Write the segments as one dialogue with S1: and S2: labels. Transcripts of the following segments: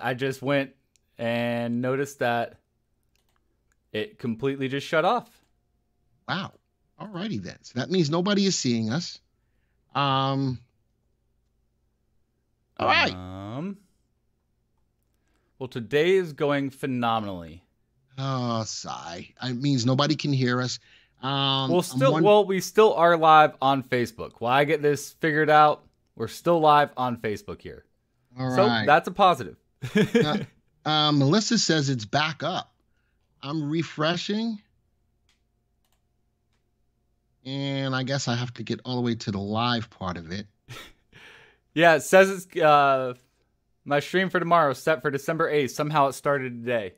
S1: I just went and noticed that it completely just shut off.
S2: Wow. All righty then. So that means nobody is seeing us. All right.
S1: Well, today is going phenomenally.
S2: Oh, sigh. It means nobody can hear us.
S1: We still are live on Facebook. While I get this figured out, we're still live on Facebook here.
S2: All
S1: so
S2: right.
S1: That's a positive.
S2: Melissa says it's back up. I'm refreshing. And I guess I have to get all the way to the live part of it.
S1: Yeah, it says it's my stream for tomorrow is set for December 8th. Somehow it started today.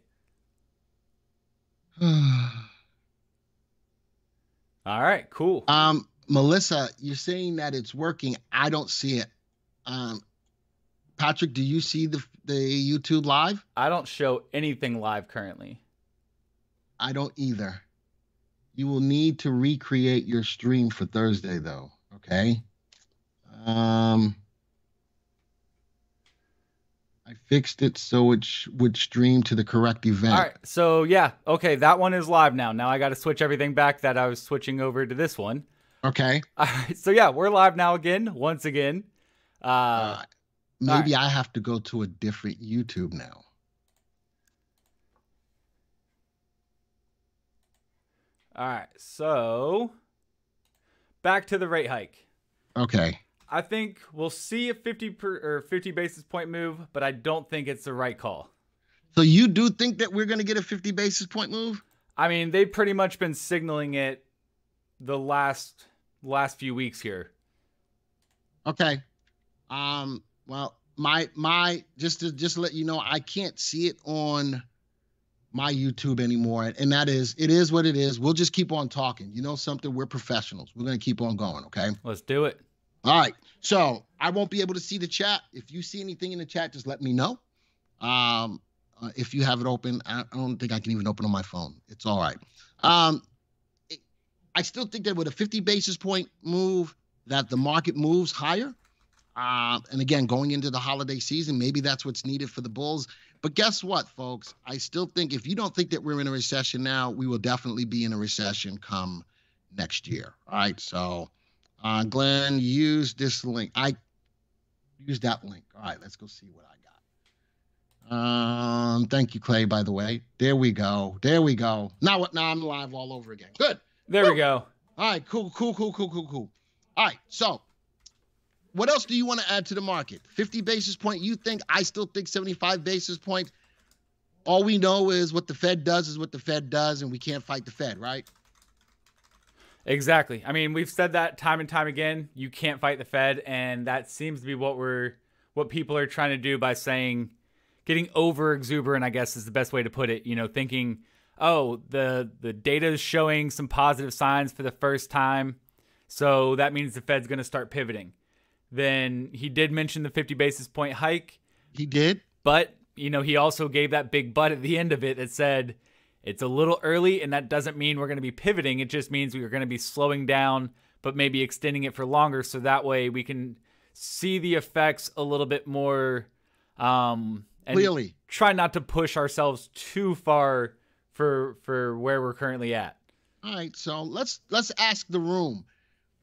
S1: All right, cool.
S2: Melissa, you're saying that it's working. I don't see it. Patrick, do you see the YouTube live?
S1: I don't show anything live currently.
S2: I don't either. You will need to recreate your stream for Thursday, though. Okay. I fixed it so it would stream to the correct event.
S1: All right. So yeah. Okay. That one is live now. Now I got to switch everything back that I was switching over to this one.
S2: Okay.
S1: All right. So yeah, we're live now again. Once again.
S2: Maybe I have to go to a different YouTube now.
S1: All right. So back to the rate hike.
S2: Okay.
S1: I think we'll see a 50 basis point move, but I don't think it's the right call.
S2: So you do think that we're going to get a 50 basis point move?
S1: I mean, they've pretty much been signaling it the last few weeks here.
S2: Okay. Well, my just to let you know, I can't see it on my YouTube anymore, and it is what it is. We'll just keep on talking. You know something? We're professionals. We're going to keep on going, okay?
S1: Let's do it.
S2: All right. So I won't be able to see the chat. If you see anything in the chat, just let me know. If you have it open, I don't think I can even open on my phone. It's all right. I still think that with a 50 basis point move, that the market moves higher. And again, going into the holiday season, maybe that's what's needed for the bulls. But guess what, folks? I still think if you don't think that we're in a recession now, we will definitely be in a recession come next year. All right. So Glenn, use this link. I use that link. All right, let's go see what I got. Thank you, Clay, by the way. There we go. There we go. Now I'm live all over again. Good.
S1: There we go.
S2: All right, cool. All right, so what else do you want to add to the market? 50 basis point, you think? I still think 75 basis points. All we know is what the Fed does is what the Fed does, and we can't fight the Fed, right?
S1: Exactly. I mean, we've said that time and time again. You can't fight the Fed, and that seems to be what people are trying to do by saying, getting over exuberant, I guess is the best way to put it. You know, thinking, oh, the data is showing some positive signs for the first time, so that means the Fed's going to start pivoting. Then he did mention the 50 basis point hike.
S2: He did,
S1: but you know, he also gave that big but at the end of it that said, it's a little early, and that doesn't mean we're going to be pivoting. It just means we are going to be slowing down, but maybe extending it for longer, so that way we can see the effects a little bit more and
S2: clearly.
S1: Try not to push ourselves too far for where we're currently at.
S2: All right, so let's ask the room.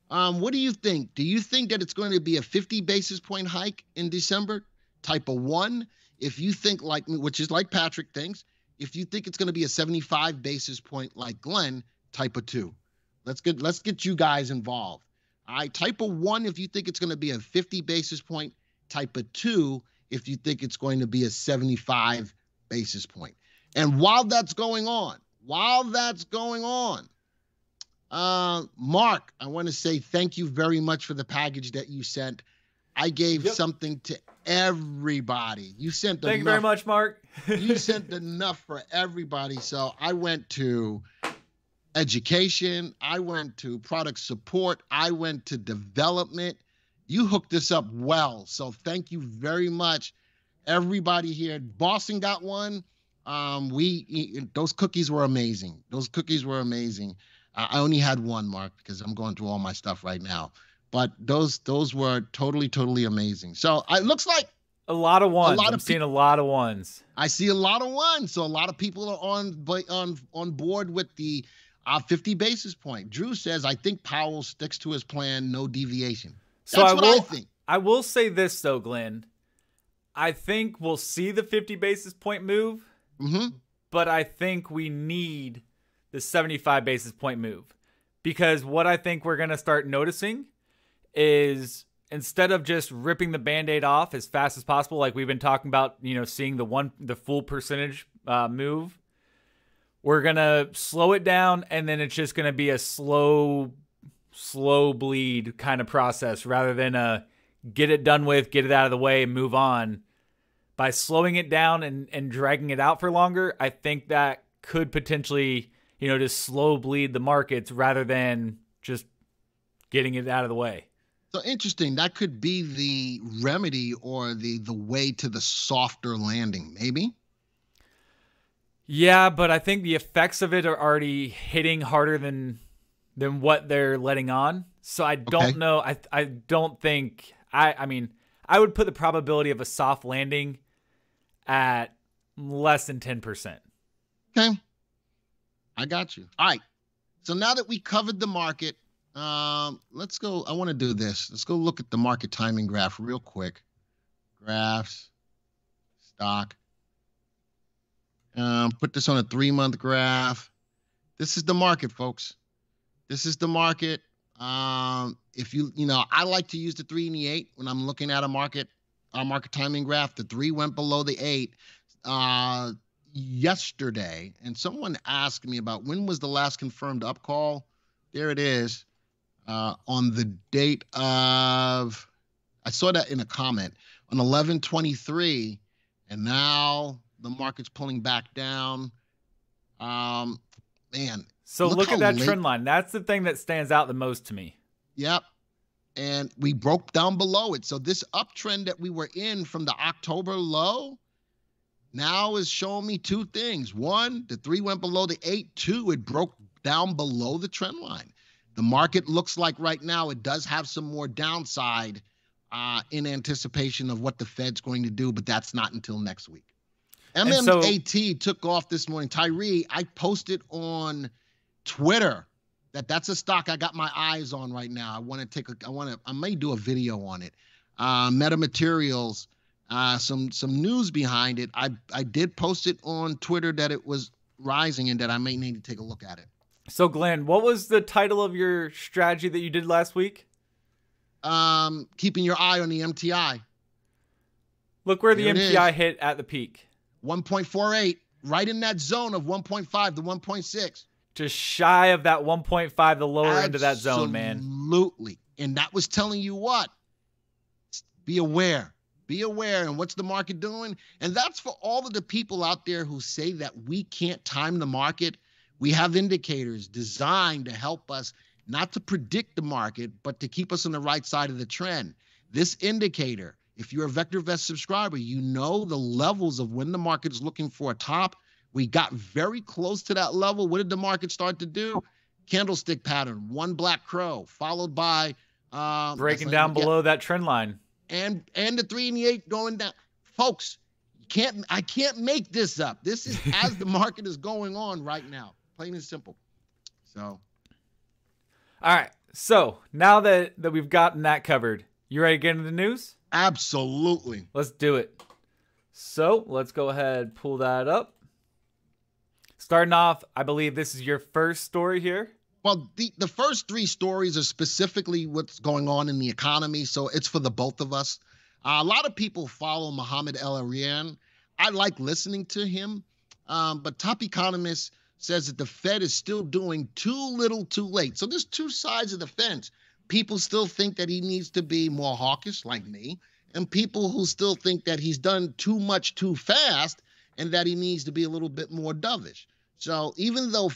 S2: What do you think? Do you think that it's going to be a 50 basis point hike in December? Type of 1. If you think like me, which is like Patrick thinks. If you think it's going to be a 75 basis point like Glenn, type of 2. Let's get you guys involved. All right, type of 1 if you think it's going to be a 50 basis point. Type of 2 if you think it's going to be a 75 basis point. And while that's going on, Mark, I want to say thank you very much for the package that you sent. I gave something to everybody. You sent
S1: Thank you very much, Mark.
S2: You sent enough for everybody. So I went to education. I went to product support. I went to development. You hooked this up well. So thank you very much, everybody here. Boston got one. Those cookies were amazing. I only had one, Mark, because I'm going through all my stuff right now. But those were totally amazing. So it looks like
S1: A lot of ones.
S2: I'm
S1: seeing a lot of ones.
S2: I see a lot of ones. So a lot of people are on board with the 50 basis point. Drew says, I think Powell sticks to his plan, no deviation. That's what I think.
S1: I will say this, though, Glenn. I think we'll see the 50 basis point move, but I think we need the 75 basis point move. Because what I think we're going to start noticing is instead of just ripping the Band-Aid off as fast as possible, like we've been talking about, seeing the full percentage move, we're going to slow it down, and then it's just going to be a slow bleed kind of process rather than a get it done with, get it out of the way, and move on. By slowing it down and dragging it out for longer, I think that could potentially, just slow bleed the markets rather than just getting it out of the way.
S2: So interesting. That could be the remedy or the way to the softer landing, maybe?
S1: Yeah, but I think the effects of it are already hitting harder than what they're letting on. So I don't know. I don't think I mean, I would put the probability of a soft landing at less than 10%.
S2: Okay. I got you. All right. So now that we covered the market, let's go. I want to do this. Let's go look at the market timing graph real quick. Graphs, stock. Put this on a 3-month graph. This is the market, folks. This is the market. If I like to use the 3 and the 8 when I'm looking at a market timing graph. The 3 went below the 8 yesterday, and someone asked me about when was the last confirmed up call. There it is, on the date of, I saw that in a comment on 11/23, and now the market's pulling back down. Man.
S1: So look at that trend line. That's the thing that stands out the most to me.
S2: Yep. And we broke down below it. So this uptrend that we were in from the October low now is showing me 2 things. 1, the 3 went below the 8. 2, it broke down below the trend line. The market looks like right now it does have some more downside in anticipation of what the Fed's going to do, but that's not until next week. MMAT took off this morning. Tyree, I posted on Twitter that's a stock I got my eyes on right now. I may do a video on it. Metamaterials, some news behind it. I did post it on Twitter that it was rising and that I may need to take a look at it.
S1: So Glenn, what was the title of your strategy that you did last week?
S2: Keeping your eye on the MTI.
S1: Look where the MTI hit at the peak.
S2: 1.48, right in that zone of 1.5 to 1.6.
S1: Just shy of that 1.5, the lower end of that zone, man.
S2: Absolutely. And that was telling you what? Be aware. Be aware. And what's the market doing? And that's for all of the people out there who say that we can't time the market. We have indicators designed to help us not to predict the market, but to keep us on the right side of the trend. This indicator, if you're a VectorVest subscriber, you know the levels of when the market is looking for a top. We got very close to that level. What did the market start to do? Candlestick pattern, 1 black crow, followed by
S1: breaking down below that trend line.
S2: And the 3 and the 8 going down. Folks, I can't make this up. This is as the market is going on right now. Plain and simple. So.
S1: All right. So now that we've gotten that covered, you ready to get into the news?
S2: Absolutely.
S1: Let's do it. So let's go ahead, pull that up. Starting off, I believe this is your first story here.
S2: Well, the first 3 stories are specifically what's going on in the economy, so it's for the both of us. A lot of people follow Mohamed El-Erian. I like listening to him, but top economist says that the Fed is still doing too little too late. So there's 2 sides of the fence. People still think that he needs to be more hawkish, like me, and people who still think that he's done too much too fast and that he needs to be a little bit more dovish. So even though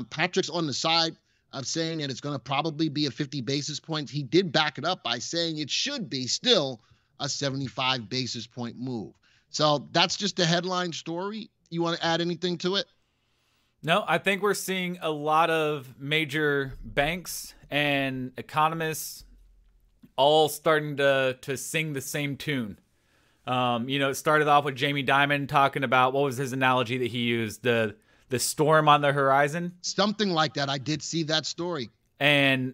S2: Patrick's on the side of saying that it's going to probably be a 50 basis points, he did back it up by saying it should be still a 75 basis point move. So that's just the headline story. You want to add anything to it?
S1: No, I think we're seeing a lot of major banks and economists all starting to sing the same tune. It started off with Jamie Dimon talking about, what was his analogy that he used? The storm on the horizon.
S2: Something like that. I did see that story.
S1: And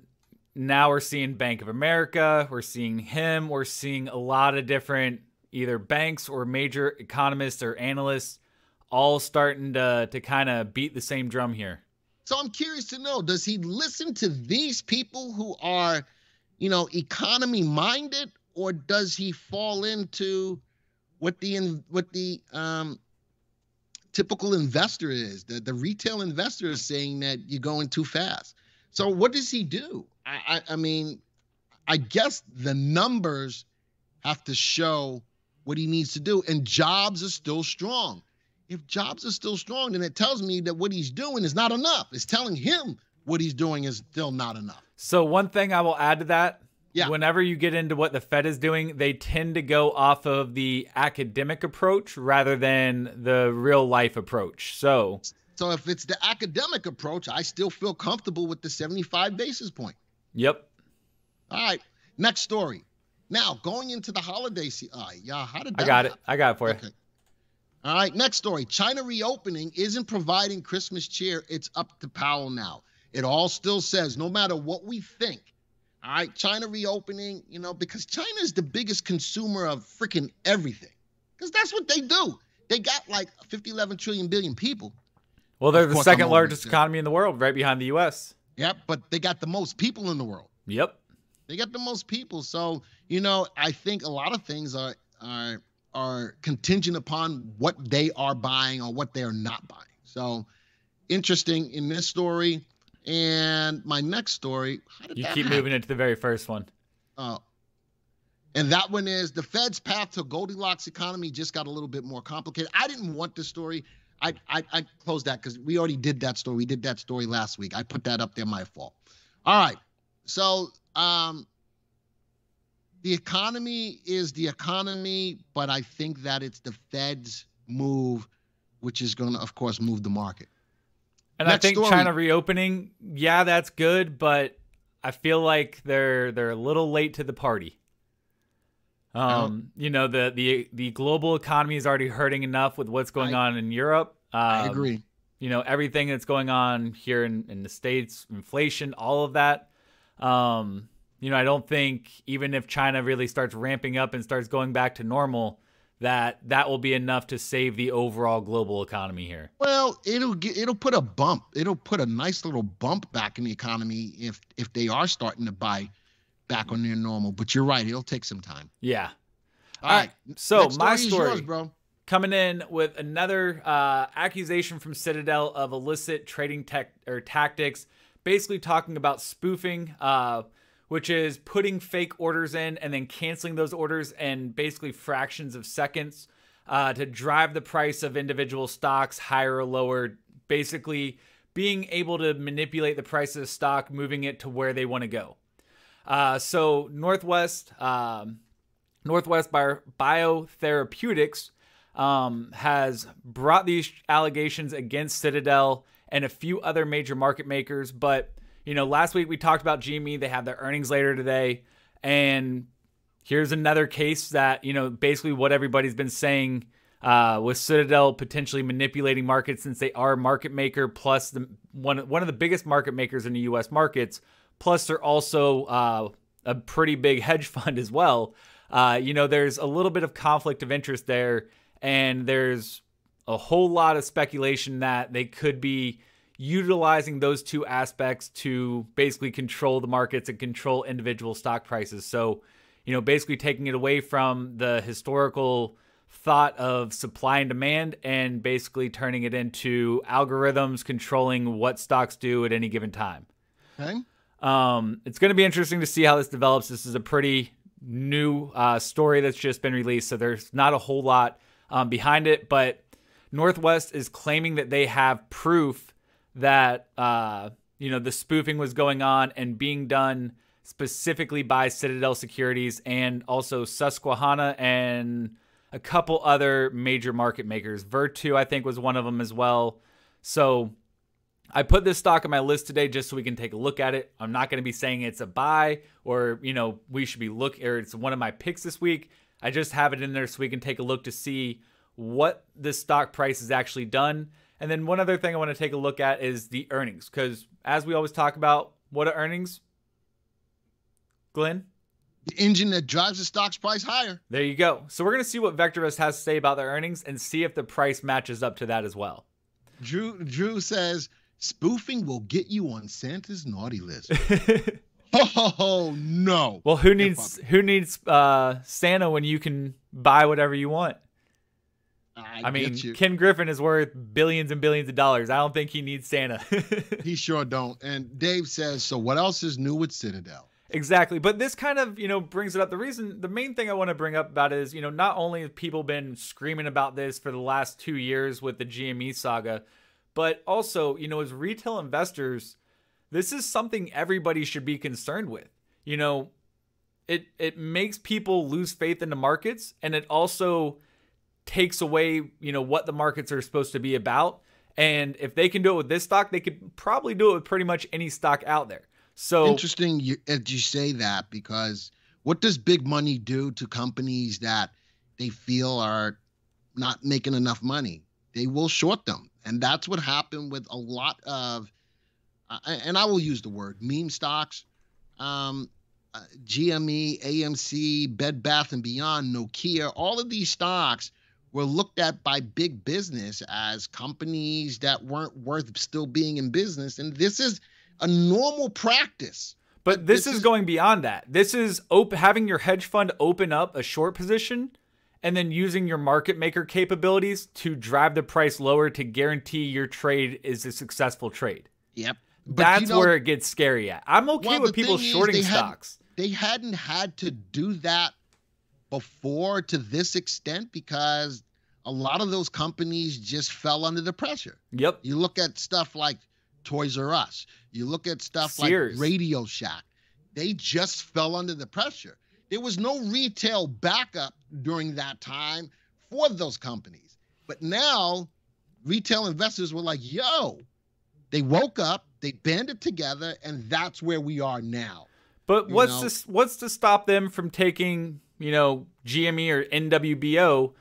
S1: now we're seeing Bank of America. We're seeing him. We're seeing a lot of different either banks or major economists or analysts all starting to kind of beat the same drum here.
S2: So I'm curious to know, does he listen to these people who are, economy minded, or does he fall into what the typical investor is? The retail investor is saying that you're going too fast. So what does he do? I mean, I guess the numbers have to show what he needs to do, and jobs are still strong. If jobs are still strong, then it tells me that what he's doing is not enough. It's telling him what he's doing is still not enough.
S1: So one thing I will add to that,
S2: yeah.
S1: Whenever you get into what the Fed is doing, they tend to go off of the academic approach rather than the real life approach. So
S2: if it's the academic approach, I still feel comfortable with the 75 basis point.
S1: Yep.
S2: All right. Next story. Now, going into the holiday season. How did that
S1: I got it. I got it for you.
S2: All right. Next story. China reopening isn't providing Christmas cheer. It's up to Powell now. It all still says, no matter what we think. All right. China reopening, because China is the biggest consumer of freaking everything. Because that's what they do. They got like 11 trillion billion people.
S1: Well, they're the second largest economy in the world, right behind the U.S.
S2: Yep, but they got the most people in the world.
S1: Yep.
S2: They got the most people. So, I think a lot of things are contingent upon what they are buying or what they are not buying. So, interesting in this story. And my next story.
S1: You keep moving into the very first one.
S2: And that one is the Fed's path to Goldilocks economy just got a little bit more complicated. I didn't want this story. I closed that because we already did that story. We did that story last week. I put that up there, my fault. All right. So the economy is the economy, but I think that it's the Fed's move, which is going to, of course, move the market.
S1: And next I think story. China reopening, yeah, that's good, but I feel like they're a little late to the party. The global economy is already hurting enough with what's going on in Europe.
S2: I agree.
S1: Everything that's going on here in the States, inflation, all of that. I don't think even if China really starts ramping up and starts going back to normal, that will be enough to save the overall global economy here.
S2: Well, it'll put a bump. It'll put a nice little bump back in the economy if they are starting to buy back on their normal. But you're right, it'll take some time.
S1: Yeah.
S2: All right.
S1: So my story
S2: is yours, bro.
S1: Coming in with another accusation from Citadel of illicit trading tactics, basically talking about spoofing, which is putting fake orders in and then canceling those orders in basically fractions of seconds to drive the price of individual stocks higher or lower, basically being able to manipulate the price of the stock, moving it to where they want to go. So Northwest Biotherapeutics has brought these allegations against Citadel and a few other major market makers. But, last week we talked about GME. They have their earnings later today. And here's another case that, basically what everybody's been saying with Citadel potentially manipulating markets, since they are a market maker, plus one of the biggest market makers in the U.S. markets. Plus, they're also a pretty big hedge fund as well. There's a little bit of conflict of interest there, and there's a whole lot of speculation that they could be utilizing those two aspects to basically control the markets and control individual stock prices. So, basically taking it away from the historical thought of supply and demand and basically turning it into algorithms controlling what stocks do at any given time.
S2: Okay.
S1: It's going to be interesting to see how this develops. This is a pretty new story that's just been released, so there's not a whole lot behind it. But Northwest is claiming that they have proof that the spoofing was going on and being done specifically by Citadel Securities and also Susquehanna and a couple other major market makers. Virtu, I think, was one of them as well. So I put this stock on my list today just so we can take a look at it. I'm not going to be saying it's a buy or, we should be looking, or it's one of my picks this week. I just have it in there so we can take a look to see what the stock price has actually done. And then one other thing I want to take a look at is the earnings, because as we always talk about, what are earnings, Glenn?
S2: The engine that drives the stock's price higher.
S1: There you go. So we're going to see what VectorVest has to say about their earnings and see if the price matches up to that as well.
S2: Drew says, spoofing will get you on Santa's naughty list. Oh, no.
S1: Well, who needs Santa when you can buy whatever you want? I mean, Ken Griffin is worth billions and billions of dollars. I don't think he needs Santa.
S2: He sure don't. And Dave says, so what else is new with Citadel?
S1: Exactly. But this kind of, brings it up. The main thing I want to bring up about it is, not only have people been screaming about this for the last 2 years with the GME saga, but also, as retail investors, this is something everybody should be concerned with. It makes people lose faith in the markets, and it also takes away, what the markets are supposed to be about. And if they can do it with this stock, they could probably do it with pretty much any stock out there. So
S2: interesting that you say that, because what does big money do to companies that they feel are not making enough money? They will short them. And that's what happened with a lot of, and I will use the word meme stocks, GME, AMC, Bed Bath & Beyond, Nokia. All of these stocks were looked at by big business as companies that weren't worth still being in business. And this is a normal practice.
S1: But this is going beyond that. This is having your hedge fund open up a short position and then using your market maker capabilities to drive the price lower to guarantee your trade is a successful trade.
S2: Yep.
S1: That's where it gets scary at. I'm okay with people shorting stocks.
S2: They hadn't had to do that before to this extent because a lot of those companies just fell under the pressure.
S1: Yep.
S2: You look at stuff like Toys R Us. You look at stuff
S1: Sears.
S2: Like Radio Shack. They just fell under the pressure. There was no retail backup during that time for those companies. But now retail investors were like, yo, they woke up, they banded together, and that's where we are now.
S1: But what's to stop them from taking, GME or NWBO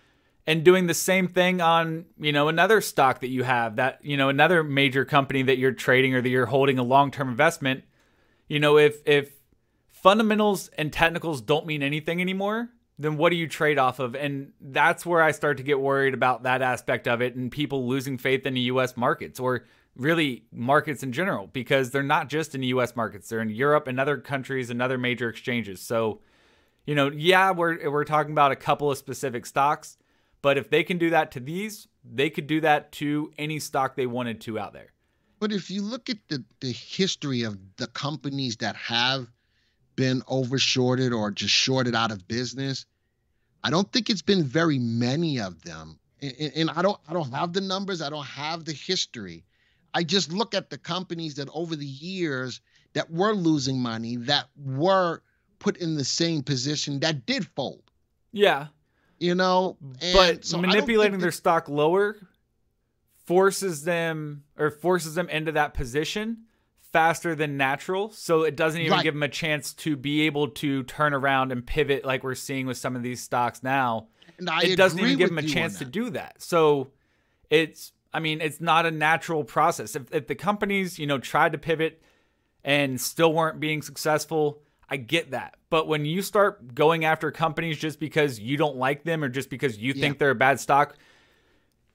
S1: and doing the same thing on, another stock that you have, that, another major company that you're trading or that you're holding a long-term investment? If fundamentals and technicals don't mean anything anymore, then what do you trade off of? And that's where I start to get worried about that aspect of it and people losing faith in the U.S. markets, or really markets in general, because they're not just in the U.S. markets. They're in Europe and other countries and other major exchanges. So, yeah, we're talking about a couple of specific stocks, but if they can do that to these, they could do that to any stock they wanted to out there.
S2: But if you look at the history of the companies that have been overshorted or just shorted out of business, I don't think it's been very many of them. And I don't have the numbers. I don't have the history. I just look at the companies that over the years that were losing money, that were put in the same position, that did fold.
S1: Yeah.
S2: But
S1: so manipulating their stock lower forces them into that position faster than natural. So it doesn't even give them a chance to be able to turn around and pivot like we're seeing with some of these stocks now.
S2: And it
S1: doesn't even give them a chance to do that. So it's not a natural process. If the companies, tried to pivot and still weren't being successful, I get that. But when you start going after companies just because you don't like them or just because you think they're a bad stock,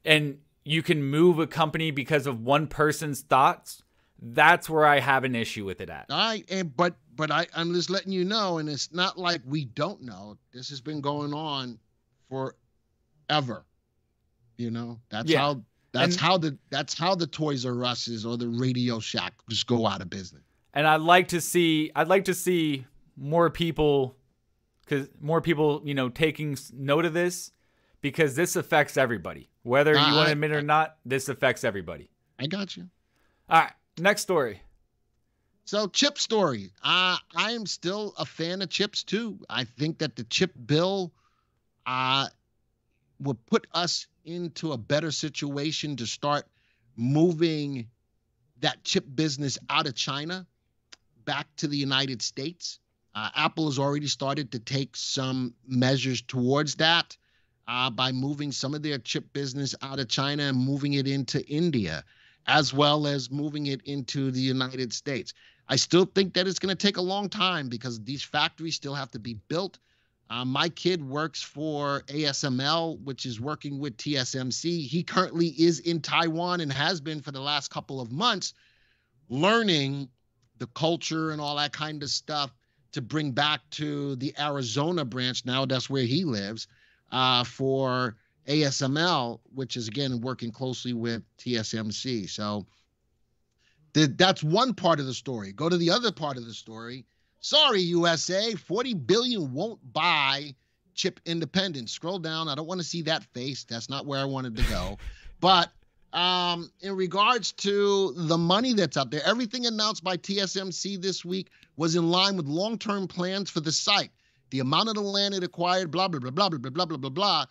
S1: and you can move a company because of one person's thoughts, that's where I have an issue with it at.
S2: But I'm just letting you know, and it's not like we don't know. This has been going on forever. That's how the Toys R Us's or the Radio Shack just go out of business.
S1: And I'd like to see more people, taking note of this, because this affects everybody. Whether you want to admit it or not, this affects everybody.
S2: I got you.
S1: All right, next story.
S2: So chip story. I am still a fan of chips too. I think that the chip bill will put us into a better situation to start moving that chip business out of China back to the United States. Apple has already started to take some measures towards that by moving some of their chip business out of China and moving it into India, as well as moving it into the United States. I still think that it's going to take a long time because these factories still have to be built. My kid works for ASML, which is working with TSMC. He currently is in Taiwan and has been for the last couple of months, learning the culture and all that kind of stuff to bring back to the Arizona branch. Now that's where he lives, for ASML, which is, again, working closely with TSMC. So that's one part of the story. Go to the other part of the story. Sorry, USA, 40 billion won't buy chip independence. Scroll down. I don't want to see that face. That's not where I wanted to go. But in regards to the money that's out there, everything announced by TSMC this week was in line with long-term plans for the site. The amount of the land it acquired, blah, blah, blah, blah, blah, blah, blah, blah, blah.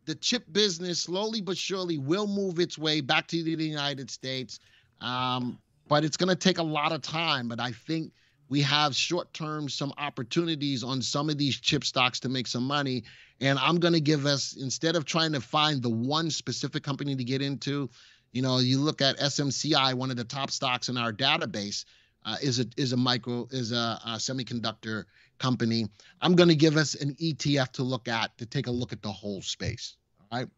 S2: The chip business slowly but surely will move its way back to the United States. But it's going to take a lot of time. But I think we have short-term some opportunities on some of these chip stocks to make some money. And I'm going to give us, instead of trying to find the one specific company to get into, you look at SMCI, one of the top stocks in our database, is a semiconductor company. I'm going to give us an ETF to look at, to take a look at the whole space. All right.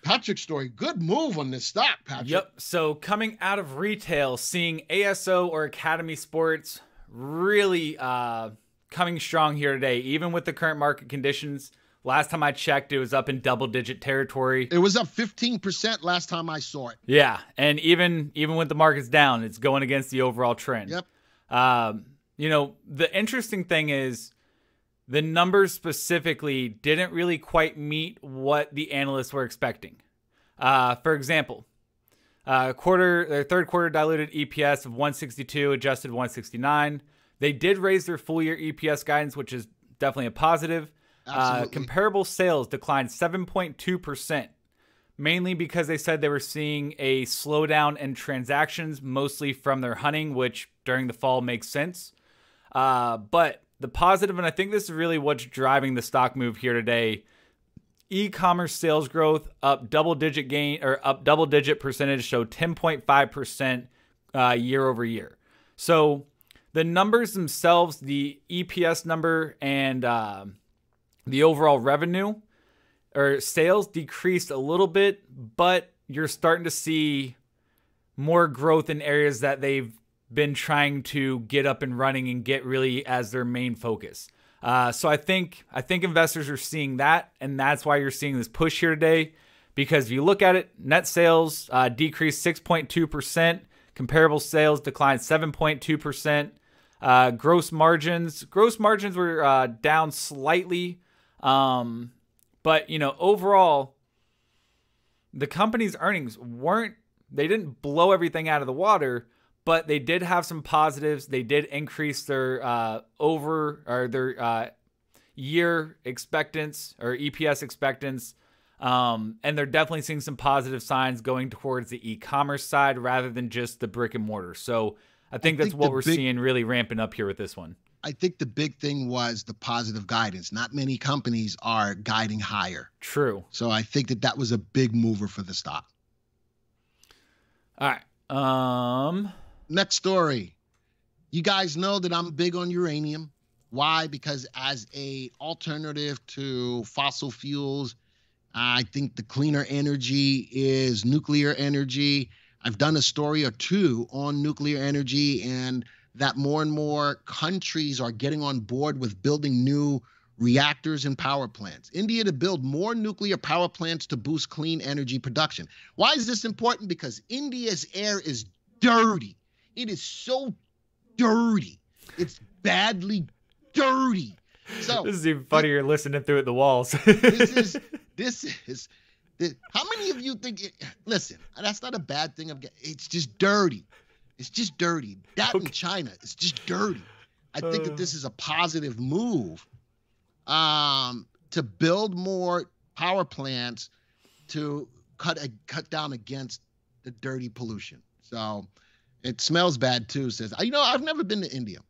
S2: Patrick's story, good move on this stock, Patrick.
S1: Yep. So coming out of retail, seeing ASO or Academy Sports really coming strong here today, even with the current market conditions. Last time I checked, it was up in double-digit territory.
S2: It was up 15% last time I saw it.
S1: Yeah, and even with the markets down, it's going against the overall trend.
S2: Yep.
S1: The interesting thing is the numbers specifically didn't really quite meet what the analysts were expecting. For example, their third quarter diluted EPS of 162, adjusted 169. They did raise their full year EPS guidance, which is definitely a positive. Comparable sales declined 7.2%, mainly because they said they were seeing a slowdown in transactions, mostly from their hunting, which during the fall makes sense. But the positive, and I think this is really what's driving the stock move here today, e-commerce sales growth up double-digit percentage, so 10.5% year over year. So the numbers themselves, the EPS number and the overall revenue or sales decreased a little bit, but you're starting to see more growth in areas that they've been trying to get up and running and get really as their main focus. So I think investors are seeing that, and that's why you're seeing this push here today. Because if you look at it, net sales decreased 6.2%, comparable sales declined 7.2%. Gross margins were down slightly, but overall, the company's earnings they didn't blow everything out of the water. But they did have some positives. They did increase their year expectance or EPS expectance. And they're definitely seeing some positive signs going towards the e-commerce side rather than just the brick and mortar. So I think that's what we're seeing really ramping up here with this one.
S2: I think the big thing was the positive guidance. Not many companies are guiding higher.
S1: True.
S2: So I think that was a big mover for the stock.
S1: All right.
S2: Next story. You guys know that I'm big on uranium. Why? Because as a alternative to fossil fuels, I think the cleaner energy is nuclear energy. I've done a story or two on nuclear energy, and that more and more countries are getting on board with building new reactors and power plants. India to build more nuclear power plants to boost clean energy production. Why is this important? Because India's air is dirty. It is so dirty. It's badly dirty. So
S1: this is even funnier listening through at the walls.
S2: This is how many of you think listen, that's not a bad thing. It's just dirty. It's just dirty. That in China, it's just dirty. I think that this is a positive move to build more power plants to cut down against the dirty pollution. So it smells bad too, says, I've never been to India.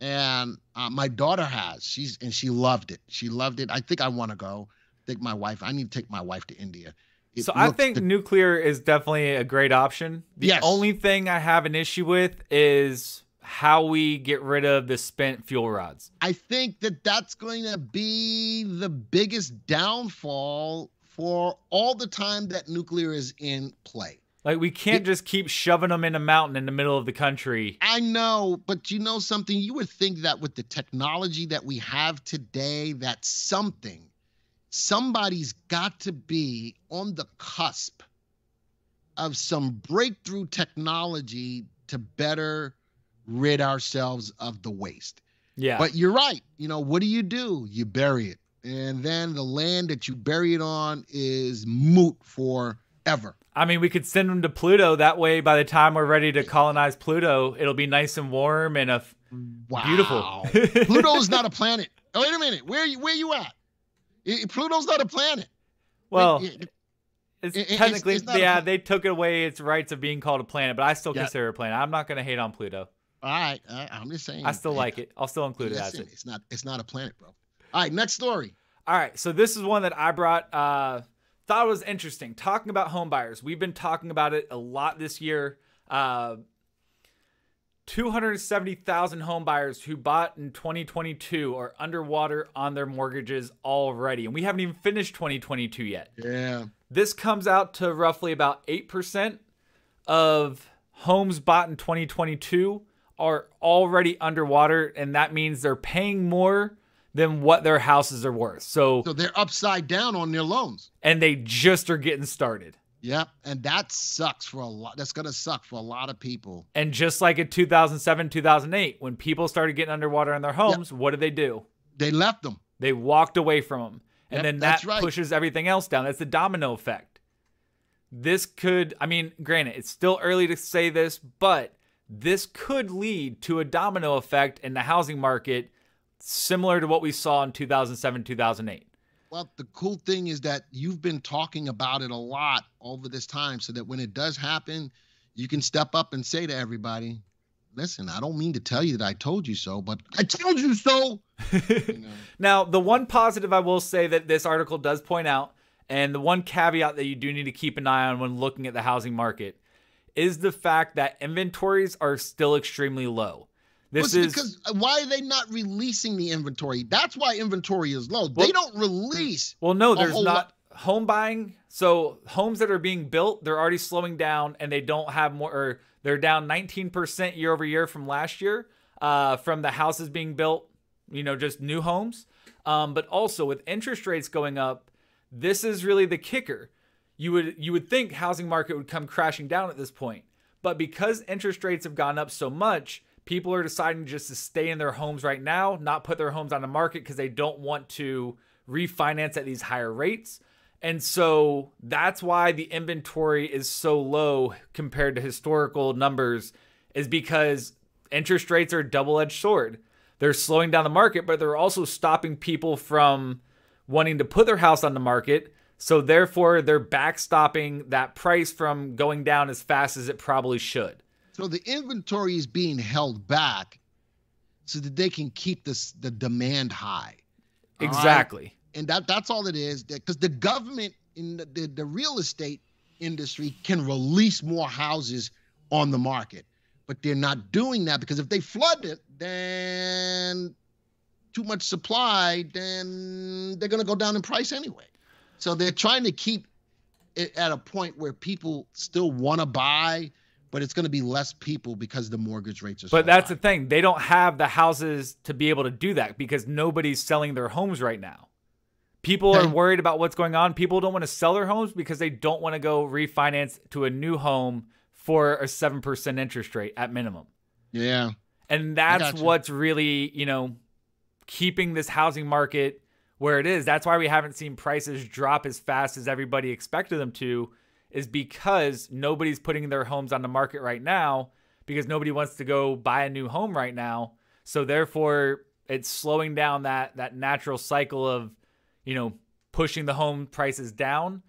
S2: And my daughter has. She loved it. She loved it. I think I want to go. I need to take my wife to India.
S1: So I think nuclear is definitely a great option. The
S2: Yes.
S1: only thing I have an issue with is how we get rid of the spent fuel rods.
S2: I think that's going to be the biggest downfall for all the time that nuclear is in play.
S1: Like, we can't just keep shoving them in a mountain in the middle of the country.
S2: I know, but you know something? You would think that with the technology that we have today, that somebody's got to be on the cusp of some breakthrough technology to better rid ourselves of the waste.
S1: Yeah.
S2: But you're right. You know, what do? You bury it. And then the land that you bury it on is moot forever.
S1: I mean, we could send them to Pluto. That way, by the time we're ready to colonize Pluto, it'll be nice and warm and beautiful.
S2: Pluto's not a planet. Oh, wait a minute. Where you at? Pluto's not a planet.
S1: Well, technically, they took away its rights of being called a planet, but I still consider it a planet. I'm not going to hate on Pluto.
S2: All right. I'm just saying.
S1: I still like it. I'll still include it as it.
S2: It's not a planet, bro. All right, next story.
S1: All right, so this is one that I brought. Thought it was interesting. Talking about home buyers. We've been talking about it a lot this year. 270,000 home buyers who bought in 2022 are underwater on their mortgages already. And we haven't even finished 2022 yet.
S2: Yeah.
S1: This comes out to roughly about 8% of homes bought in 2022 are already underwater. And that means they're paying more than what their houses are worth. So
S2: they're upside down on their loans.
S1: And they just are getting started.
S2: Yep. And that sucks for a lot. That's going to suck for a lot of people.
S1: And just like in 2007, 2008, when people started getting underwater in their homes, what did they do?
S2: They left them.
S1: They walked away from them. And then that
S2: right.
S1: pushes everything else down. That's the domino effect. This could, I mean, granted, it's still early to say this, but this could lead to a domino effect in the housing market similar to what we saw in 2007, 2008.
S2: Well, the cool thing is that you've been talking about it a lot over this time so that when it does happen, you can step up and say to everybody, listen, I don't mean to tell you that I told you so, but I told you so. You know?
S1: Now, the one positive I will say that this article does point out, and the one caveat that you do need to keep an eye on when looking at the housing market, is the fact that inventories are still extremely low.
S2: Because why are they not releasing the inventory? That's why inventory is low. They don't release.
S1: Well, no, there's not home buying. So homes that are being built, they're already slowing down, and they don't have more, or they're down 19% year over year from last year from the houses being built, you know, just new homes. But also with interest rates going up, this is really the kicker. You would think housing market would come crashing down at this point. But because interest rates have gone up so much, people are deciding just to stay in their homes right now, not put their homes on the market because they don't want to refinance at these higher rates. And so that's why the inventory is so low compared to historical numbers, is because interest rates are a double-edged sword. They're slowing down the market, but they're also stopping people from wanting to put their house on the market. So therefore, they're backstopping that price from going down as fast as it probably should.
S2: So the inventory is being held back so that they can keep the demand high.
S1: Exactly.
S2: Right? And that's all it is. Because the government in the real estate industry can release more houses on the market. But they're not doing that because if they flood it, then too much supply, then they're going to go down in price anyway. So they're trying to keep it at a point where people still want to buy, but it's going to be less people because the mortgage rates are so high.
S1: But that's the thing. They don't have the houses to be able to do that because nobody's selling their homes right now. People are worried about what's going on. People don't want to sell their homes because they don't want to go refinance to a new home for a 7% interest rate at minimum.
S2: Yeah.
S1: And that's what's really, you know, keeping this housing market where it is. That's why we haven't seen prices drop as fast as everybody expected them to, is because nobody's putting their homes on the market right now because nobody wants to go buy a new home right now. So therefore, it's slowing down that natural cycle of, you know, pushing the home prices down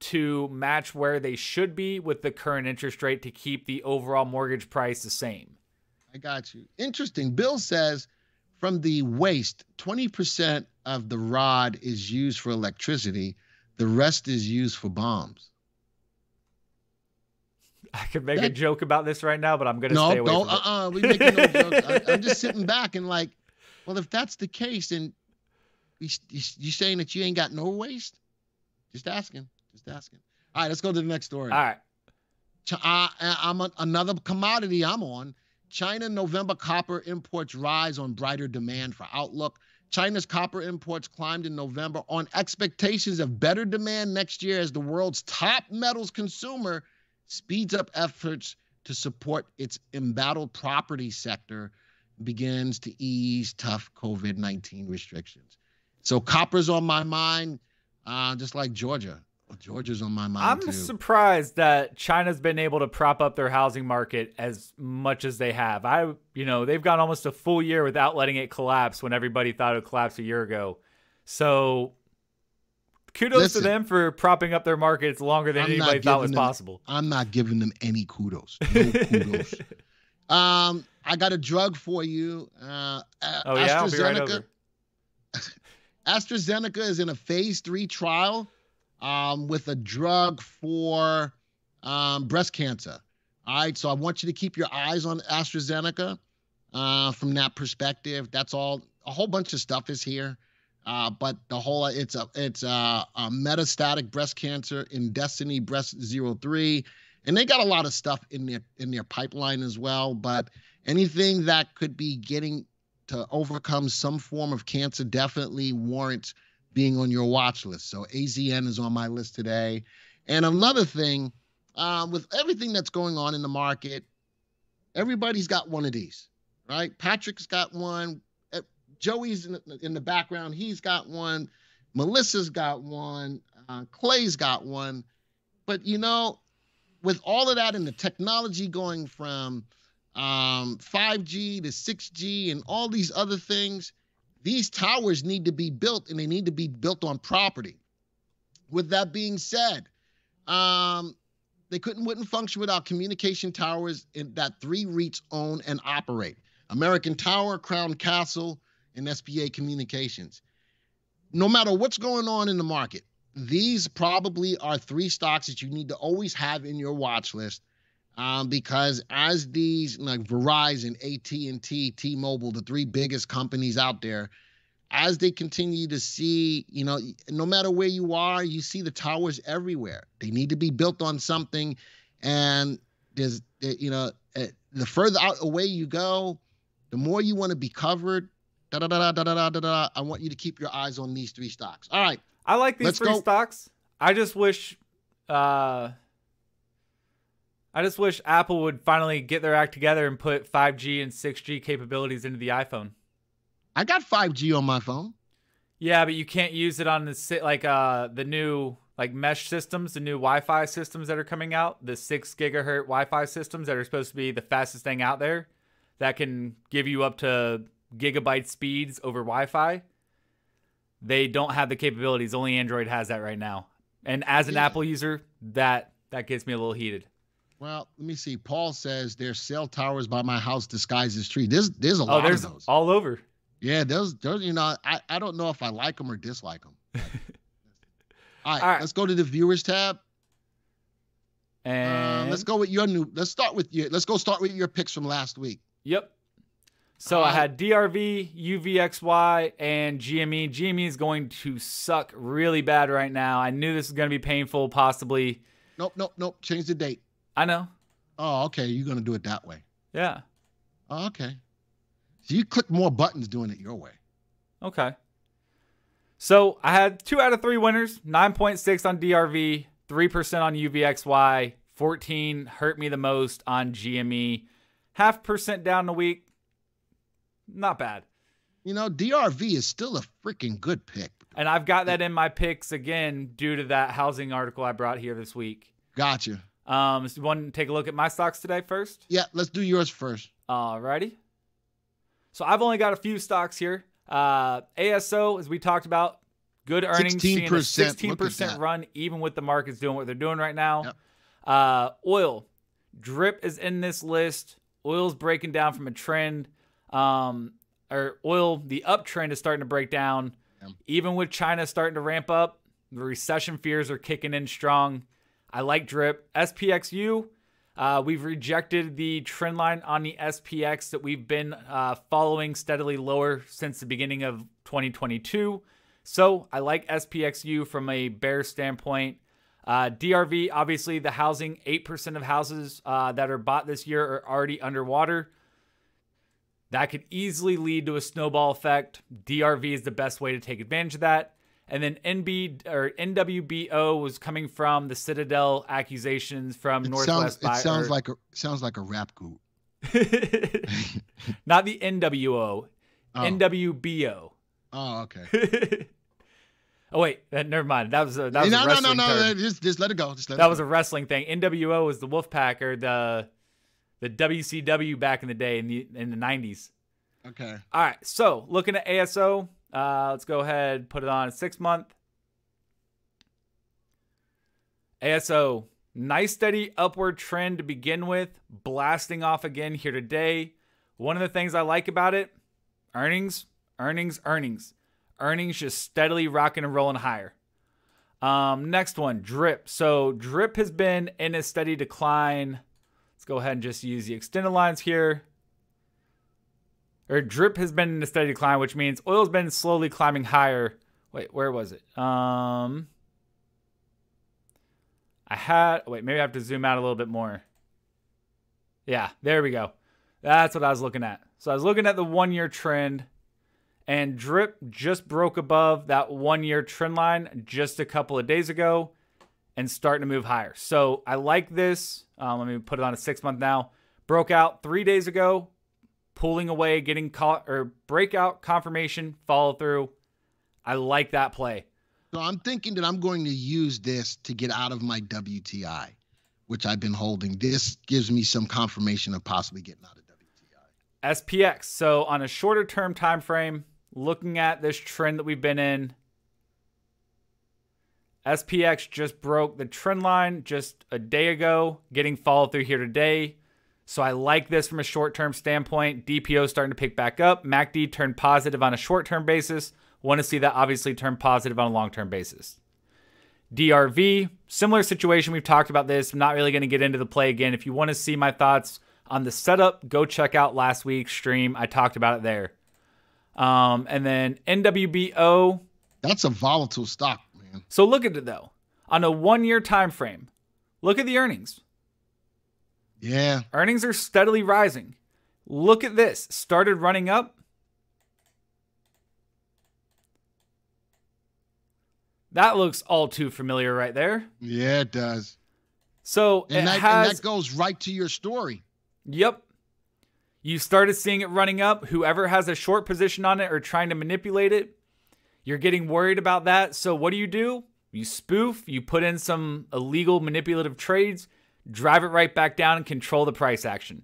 S1: to match where they should be with the current interest rate to keep the overall mortgage price the same.
S2: I got you. Interesting. Bill says from the waste, 20% of the rod is used for electricity. The rest is used for bombs.
S1: I could make a joke about this right now, but I'm going to stay away from it.
S2: We making no jokes. I'm just sitting back and like, well, if that's the case, then you saying that you ain't got no waste? Just asking. All right, let's go to the next story.
S1: All right.
S2: Another commodity I'm on. China November copper imports rise on brighter demand for outlook. China's copper imports climbed in November on expectations of better demand next year as the world's top metals consumer speeds up efforts to support its embattled property sector, begins to ease tough COVID-19 restrictions. So copper's on my mind, just like Georgia. Georgia's on my mind too.
S1: I'm surprised that China's been able to prop up their housing market as much as they have. They've gone almost a full year without letting it collapse when everybody thought it would collapse a year ago. So kudos to them for propping up their markets longer than anybody thought was possible.
S2: I'm not giving them any kudos. No kudos. I got a drug for you.
S1: I'll be right over.
S2: AstraZeneca is in a phase 3 trial with a drug for breast cancer. All right, so I want you to keep your eyes on AstraZeneca from that perspective. That's all. A whole bunch of stuff is here, but it's a metastatic breast cancer in Destiny Breast 03, and they got a lot of stuff in their pipeline as well. But anything that could be getting to overcome some form of cancer definitely warrants being on your watch list. So AZN is on my list today. And another thing, with everything that's going on in the market, everybody's got one of these, right? Patrick's got one. Joey's in the background. He's got one. Melissa's got one. Clay's got one. But, with all of that and the technology going from 5G to 6G and all these other things, these towers need to be built, and they need to be built on property. With that being said, they wouldn't function without communication towers that 3 REITs own and operate: American Tower, Crown Castle, and SBA Communications. No matter what's going on in the market, these probably are 3 stocks that you need to always have in your watch list. Because as these, like Verizon, AT&T, T-Mobile, the 3 biggest companies out there, as they continue to see, no matter where you are, you see the towers everywhere. They need to be built on something. And the further out away you go, the more you want to be covered. I want you to keep your eyes on these 3 stocks. All right.
S1: I like these 3 stocks. I just wish Apple would finally get their act together and put 5G and 6G capabilities into the iPhone.
S2: I got 5G on my phone.
S1: Yeah, but you can't use it on the new mesh systems, the new Wi-Fi systems that are coming out, the 6 gigahertz Wi-Fi systems that are supposed to be the fastest thing out there, that can give you up to gigabyte speeds over Wi-Fi. They don't have the capabilities. Only Android has that right now. And as an Apple user, that gets me a little heated.
S2: Well, let me see. Paul says there's cell towers by my house disguised as tree. There's a lot of those.
S1: All over.
S2: Yeah, those I don't know if I like them or dislike them. All right, let's go to the viewers tab.
S1: And
S2: let's go with let's start with your picks from last week.
S1: Yep. So I had DRV, UVXY, and GME. GME is going to suck really bad right now. I knew this was going to be painful, possibly.
S2: Nope. Change the date.
S1: I know.
S2: Oh, okay. You're going to do it that way.
S1: Yeah.
S2: Oh, okay. So you click more buttons doing it your way.
S1: Okay. So I had 2 out of 3 winners, 9.6 on DRV, 3% on UVXY, 14 hurt me the most on GME, 0.5% down the week. Not bad.
S2: DRV is still a freaking good pick.
S1: And I've got that in my picks again due to that housing article I brought here this week.
S2: Gotcha.
S1: So you want to take a look at my stocks today first?
S2: Yeah, let's do yours first.
S1: Alrighty. So I've only got a few stocks here. ASO, as we talked about, good earnings, 16% run, even with the markets doing what they're doing right now.
S2: Yep.
S1: Oil, DRIP is in this list. Oil's breaking down from a trend. or oil, the uptrend is starting to break down.
S2: Yeah.
S1: Even with China starting to ramp up, the recession fears are kicking in strong. I like drip. SPXU, we've rejected the trend line on the SPX that we've been following steadily lower since the beginning of 2022. So I like SPXU from a bear standpoint. DRV, obviously the housing, 8% of houses that are bought this year are already underwater. That could easily lead to a snowball effect. DRV is the best way to take advantage of that. And then NWBO was coming from the Citadel accusations from Northwest.
S2: It sounds like a rap group.
S1: Not the NWO,
S2: Oh.
S1: NWBO.
S2: Oh, okay.
S1: Oh wait, never mind. That was a wrestling term.
S2: Just let it go.
S1: That was a wrestling thing. NWO was the Wolfpack, or the WCW back in the day in the 90s.
S2: Okay.
S1: All right. So looking at ASO, let's go ahead, put it on 6 month. ASO, nice steady upward trend to begin with, blasting off again here today. One of the things I like about it, earnings just steadily rocking and rolling higher. Next one, drip. So drip has been in a steady decline. Let's go ahead and just use the extended lines here. Or drip has been in a steady decline, which means oil's been slowly climbing higher. Wait, where was it? Maybe I have to zoom out a little bit more. Yeah, there we go. That's what I was looking at. So I was looking at the 1 year trend, and drip just broke above that 1 year trend line just a couple of days ago and starting to move higher. So I like this. Let me put it on a 6 month now. Broke out 3 days ago, pulling away, getting caught, or breakout confirmation, follow through. I like that play.
S2: So I'm thinking that I'm going to use this to get out of my WTI, which I've been holding. This gives me some confirmation of possibly getting out of WTI.
S1: SPX. So on a shorter term time frame, looking at this trend that we've been in, SPX just broke the trend line just a day ago, getting follow through here today. So I like this from a short-term standpoint. DPO starting to pick back up. MACD turned positive on a short-term basis. Want to see that obviously turn positive on a long-term basis. DRV, similar situation. We've talked about this. I'm not really going to get into the play again. If you want to see my thoughts on the setup, go check out last week's stream. I talked about it there. And then NWBO.
S2: That's a volatile stock, man.
S1: So look at it, though. On a 1 year time frame, look at the earnings.
S2: Yeah.
S1: Earnings are steadily rising. Look at this. Started running up. That looks all too familiar right there.
S2: Yeah, it does.
S1: So
S2: and that goes right to your story.
S1: Yep. You started seeing it running up. Whoever has a short position on it or trying to manipulate it, you're getting worried about that. So what do? You spoof. You put in some illegal manipulative trades, drive it right back down, and control the price action.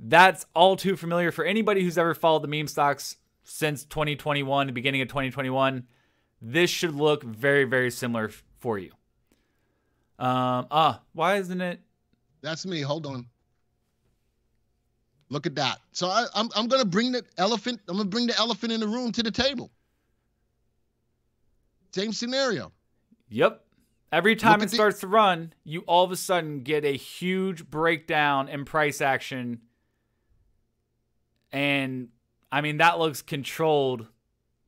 S1: That's all too familiar for anybody who's ever followed the meme stocks since 2021, the beginning of 2021. This should look very, very similar for you. Why isn't it?
S2: That's me. Hold on. Look at that. So I'm going to bring the elephant. I'm going to bring the elephant in the room to the table. Same scenario.
S1: Yep. Every time it starts to run, you all of a sudden get a huge breakdown in price action. And I mean, that looks controlled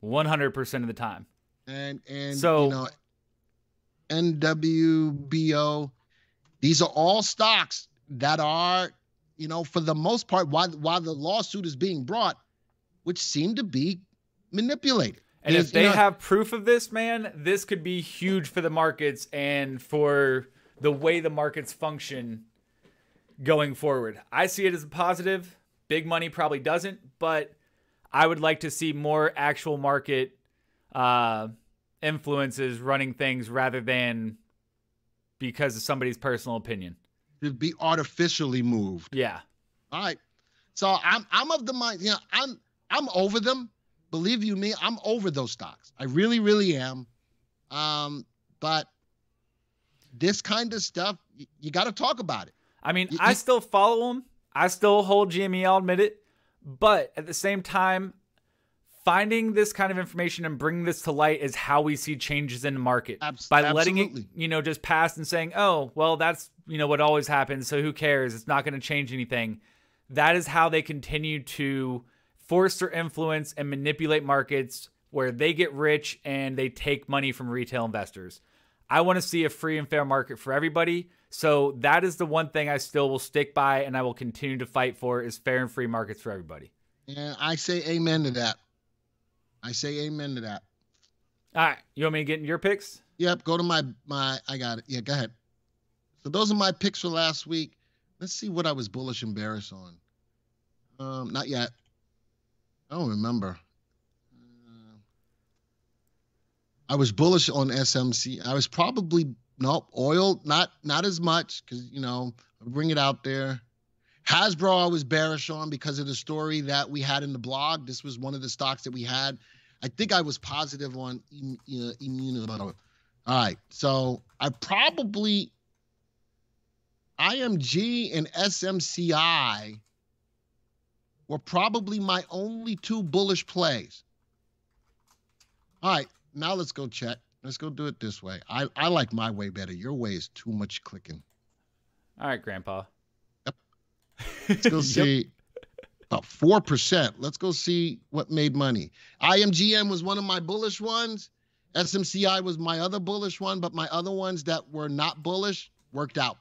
S1: 100% of the time.
S2: And
S1: so,
S2: you know, NWBO, these are all stocks that are, you know, for the most part, while the lawsuit is being brought, which seem to be manipulated.
S1: And if they have proof of this, man, this could be huge for the markets and for the way the markets function going forward. I see it as a positive. Big money probably doesn't, but I would like to see more actual market influences running things rather than because of somebody's personal opinion.
S2: To be artificially moved.
S1: Yeah.
S2: All right. So I'm of the mind, you know, I'm over them. Believe you me, I'm over those stocks. I really, really am. But this kind of stuff, you got to talk about it.
S1: I mean, I still follow them. I still hold GME, I'll admit it. But at the same time, finding this kind of information and bringing this to light is how we see changes in the market. By letting it, just pass and saying, oh, well, that's, what always happens, so who cares? It's not going to change anything. That is how they continue to force their influence and manipulate markets where they get rich and they take money from retail investors. I want to see a free and fair market for everybody. So that is the one thing I still will stick by and I will continue to fight for, is fair and free markets for everybody.
S2: And I say amen to that. I say amen to that.
S1: All right. You want me to get in your picks?
S2: Yep. Go to my, I got it. Yeah, go ahead. So those are my picks for last week. Let's see what I was bullish and bearish on. Not yet. I don't remember. I was bullish on SMC. I was probably, oil, not as much, because, I'll bring it out there. Hasbro I was bearish on because of the story that we had in the blog. This was one of the stocks that we had. I think I was positive on All right. So I probably, IMG and SMCI were probably my only two bullish plays. All right. Now let's go check. Let's go do it this way. I like my way better. Your way is too much clicking.
S1: All right, Grandpa.
S2: Yep. Let's go see. About 4%. Let's go see what made money. IMGM was one of my bullish ones. SMCI was my other bullish one, but my other ones that were not bullish worked out.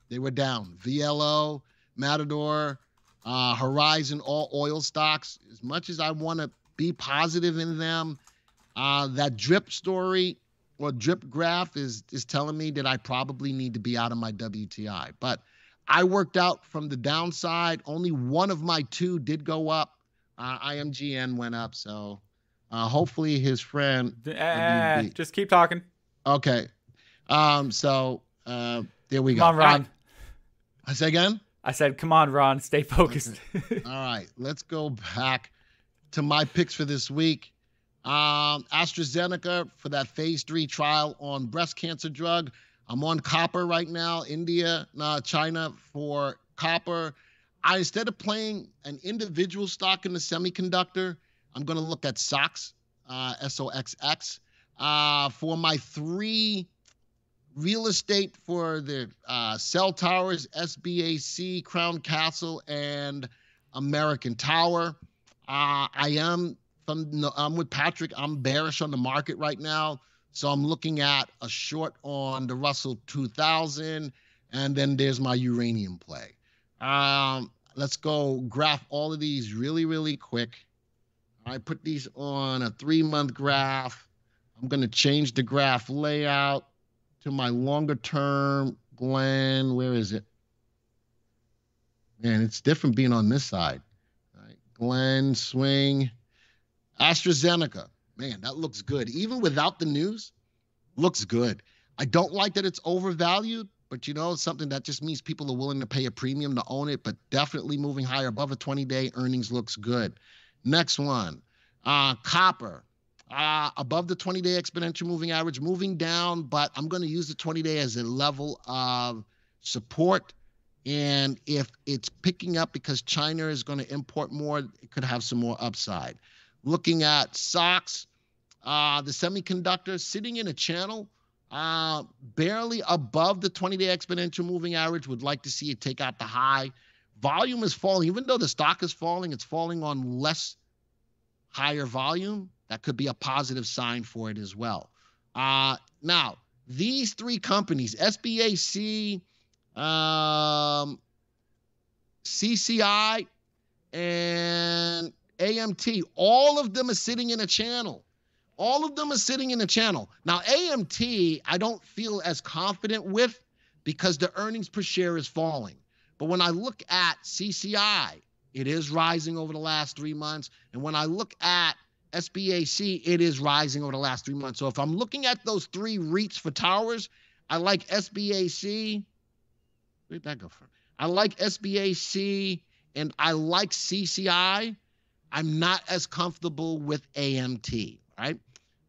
S2: They were down. VLO, Matador, Horizon, all oil stocks. As much as I want to be positive in them, that drip story or drip graph is telling me that I probably need to be out of my WTI. But I worked out from the downside. Only one of my two did go up. IMGN went up. So hopefully his friend.
S1: Just keep talking.
S2: Okay. So there we go.
S1: Come on, Ron.
S2: Right. I say again?
S1: I said, come on, Ron. Stay focused.
S2: Okay. All right. Let's go back to my picks for this week. AstraZeneca for that phase 3 trial on breast cancer drug. I'm on copper right now. China for copper. Instead of playing an individual stock in the semiconductor, I'm going to look at SOX, SOXX. For my 3 real estate for the cell towers, SBAC, Crown Castle, and American Tower. I'm with Patrick. I'm bearish on the market right now. So I'm looking at a short on the Russell 2000, and then there's my uranium play. Let's go graph all of these really, really quick. I put these on a 3-month graph. I'm going to change the graph layout to my longer term. Glenn, where is it? Man, it's different being on this side. All right, Glenn, swing. AstraZeneca, man, that looks good. Even without the news, looks good. I don't like that it's overvalued, but something that just means people are willing to pay a premium to own it, but definitely moving higher above a 20-day earnings looks good. Next one, copper, above the 20-day exponential moving average, moving down, but I'm going to use the 20-day as a level of support. And if it's picking up because China is going to import more, it could have some more upside. Looking at SOX, the semiconductor sitting in a channel, barely above the 20-day exponential moving average. Would like to see it take out the high. Volume is falling. Even though the stock is falling, it's falling on less higher volume. That could be a positive sign for it as well. Now, these 3 companies, SBAC, CCI, and AMT, all of them are sitting in a channel. All of them are sitting in a channel. Now, AMT, I don't feel as confident with because the earnings per share is falling. But when I look at CCI, it is rising over the last 3 months. And when I look at SBAC, it is rising over the last 3 months. So if I'm looking at those 3 REITs for towers, I like SBAC. Where'd that go from? I like SBAC and I like CCI. I'm not as comfortable with AMT, right?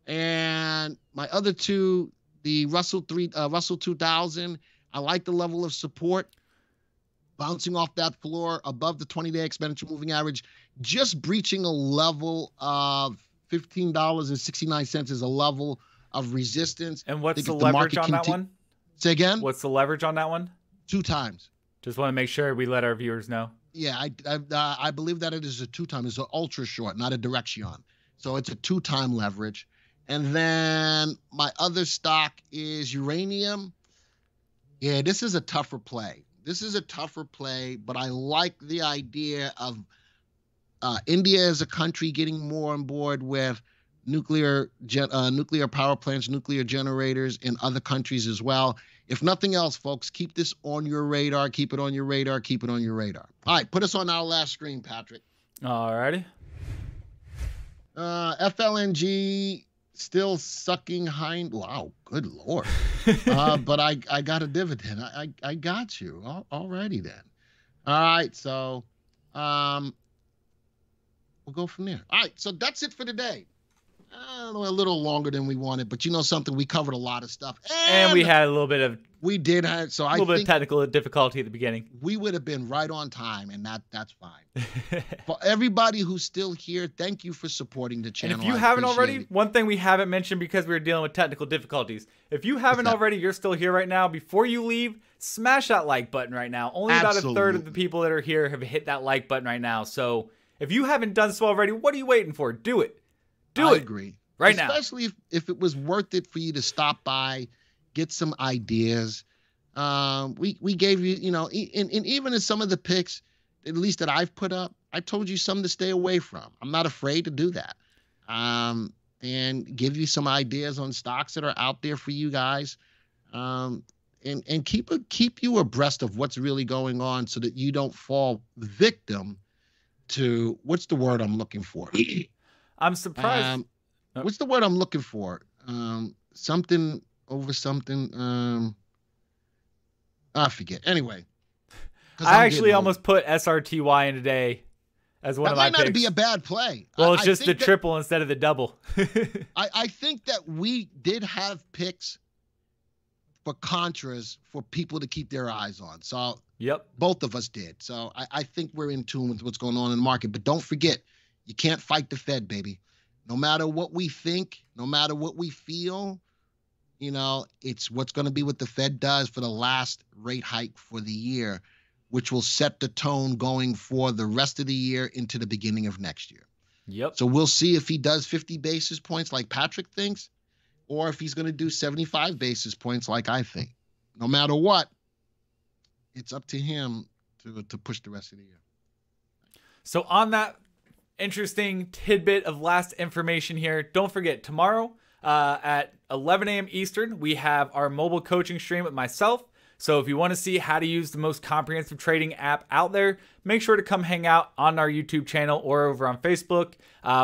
S2: And my other 2, the Russell 2000, I like the level of support. bouncing off that floor above the 20-day expenditure moving average, just breaching a level of $15.69 is a level of resistance.
S1: And what's the leverage on that one?
S2: Say again?
S1: What's the leverage on that one?
S2: 2 times.
S1: Just want to make sure we let our viewers know.
S2: Yeah, I believe that it is a 2-time. It's an ultra short, not a direction. So it's a 2-time leverage. And then my other stock is uranium. Yeah, this is a tougher play. But I like the idea of India as a country getting more on board with nuclear power plants, nuclear generators in other countries as well. If nothing else, folks, keep this on your radar. Keep it on your radar. Keep it on your radar. All right, put us on our last screen, Patrick.
S1: All righty.
S2: FLNG still sucking hind. Wow, good Lord. But I got a dividend. I got you. All righty then. All right, so we'll go from there. All right, so that's it for today. I don't know, a little longer than we wanted, but you know something, we covered a lot of stuff.
S1: And we had a little bit of
S2: bit
S1: of technical difficulty at the beginning.
S2: We would have been right on time, and that's fine. For everybody who's still here, thank you for supporting the channel.
S1: And if you haven't already, one thing we haven't mentioned because we were dealing with technical difficulties. If you haven't already, you're still here right now. Before you leave, smash that like button right now. Only about a third of the people that are here have hit that like button right now. So if you haven't done so already, what are you waiting for? Do it. I
S2: agree.
S1: Right now.
S2: Especially if it was worth it for you to stop by, get some ideas. We gave you, and even in some of the picks, at least that I've put up, I told you some to stay away from. I'm not afraid to do that. And give you some ideas on stocks that are out there for you guys. And keep you abreast of what's really going on so that you don't fall victim to, what's the word I'm looking for?
S1: I'm surprised.
S2: What's the word I'm looking for? Something over something. I forget. Anyway.
S1: I actually almost put SRTY in today as one of my picks. That might not
S2: be a bad play.
S1: Well, it's just the triple instead of the double.
S2: I think that we did have picks for contras for people to keep their eyes on. So
S1: yep,
S2: both of us did. So I think we're in tune with what's going on in the market. But don't forget, you can't fight the Fed, baby. No matter what we think, no matter what we feel, it's what's going to be what the Fed does for the last rate hike for the year, which will set the tone going for the rest of the year into the beginning of next year.
S1: Yep.
S2: So we'll see if he does 50 basis points like Patrick thinks, or if he's going to do 75 basis points like I think. No matter what, it's up to him to push the rest of the year.
S1: So on that interesting tidbit of last information here, don't forget, tomorrow at 11 a.m. Eastern, we have our mobile coaching stream with myself. So if you want to see how to use the most comprehensive trading app out there, make sure to come hang out on our YouTube channel or over on Facebook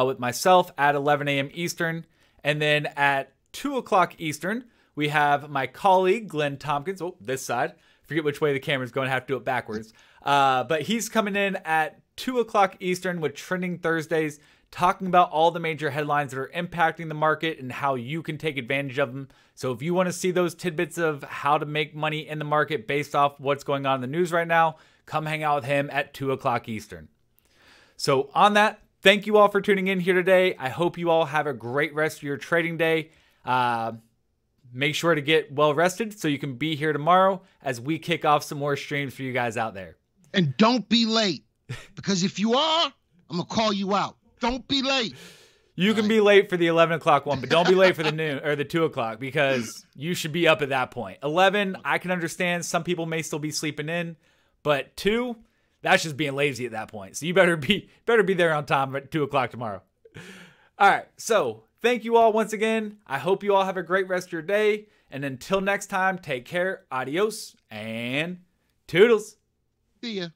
S1: with myself at 11 a.m. Eastern. And then at 2 o'clock Eastern, we have my colleague, Glenn Tompkins. Oh, this side. Forget which way the camera's going. I have to do it backwards. But he's coming in at 2 o'clock Eastern with Trending Thursdays, talking about all the major headlines that are impacting the market and how you can take advantage of them. So if you want to see those tidbits of how to make money in the market based off what's going on in the news right now, come hang out with him at 2 o'clock Eastern. So on that, thank you all for tuning in here today. I hope you all have a great rest of your trading day. Make sure to get well rested so you can be here tomorrow as we kick off some more streams for you guys out there.
S2: And don't be late, because if you are, I'm going to call you out. Don't be late.
S1: You can be late for the 11 o'clock one, but don't be late for the noon or the 2 o'clock, because you should be up at that point. 11, I can understand some people may still be sleeping in, but 2, that's just being lazy at that point. So you better be there on time at 2 o'clock tomorrow. All right. So thank you all once again. I hope you all have a great rest of your day. And until next time, take care. Adios and toodles.
S2: See ya.